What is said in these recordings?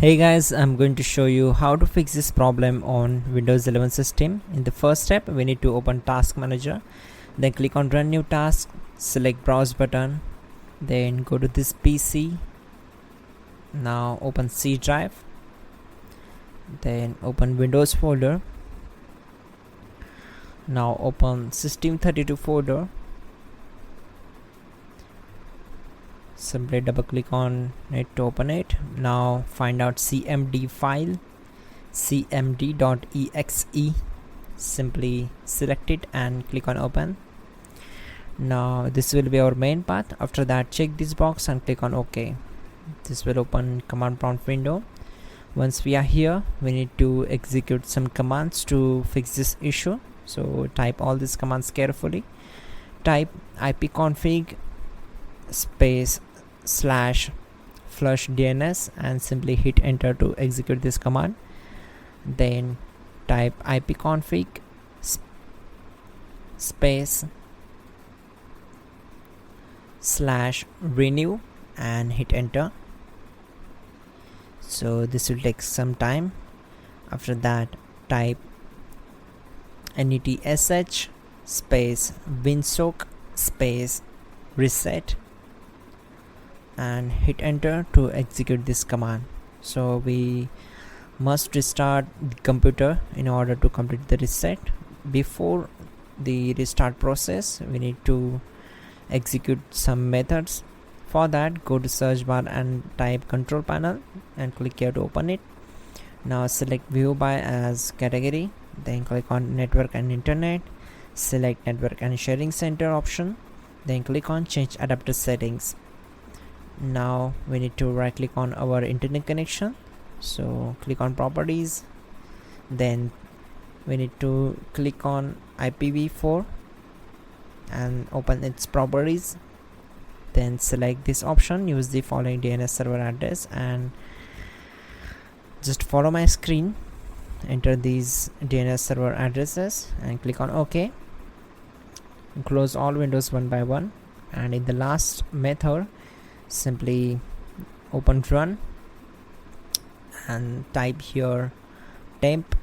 Hey guys, I'm going to show you how to fix this problem on Windows 11 system. In the first step, we need to open Task Manager, then click on Run New Task, select Browse button, then go to this PC. Now open C drive, then open Windows folder. Now open System32 folder. Simply double click on it to open it. Now find out cmd file, cmd.exe. Simply select it and click on open. Now this will be our main path. After that, check this box and click on OK. This will open command prompt window. Once we are here, we need to execute some commands to fix this issue. So type all these commands carefully. Type ipconfig space /flush DNS and simply hit enter to execute this command. Then type ipconfig space /renew and hit enter. So this will take some time. After that, type netsh space winsock space reset and hit enter to execute this command. So we must restart the computer in order to complete the reset. Before the restart process, we need to execute some methods. For that, go to search bar and type control panel and click here to open it. Now select view by as category, then click on network and internet, select network and sharing center option, then click on change adapter settings. Now we need to right click on our internet connection, so click on properties, then we need to click on IPv4 and open its properties, then select this option, use the following DNS server address and just follow my screen, enter these DNS server addresses and click on OK. Close all windows one by one, and in the last method simply open run and type here temp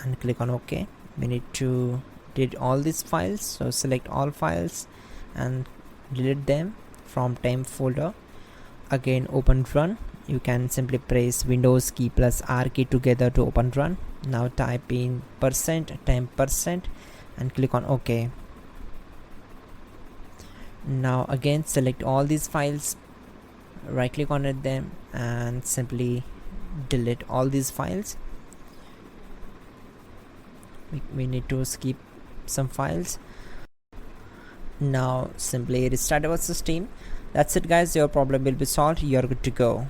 and click on OK. We need to delete all these files, so select all files and delete them from temp folder. Again open run. You can simply press Windows key plus R key together to open run. Now type in %temp% and click on OK. Now again select all these files, right click on them and simply delete all these files. We need to skip some files. Now simply restart our system. That's it guys, your problem will be solved. You're good to go.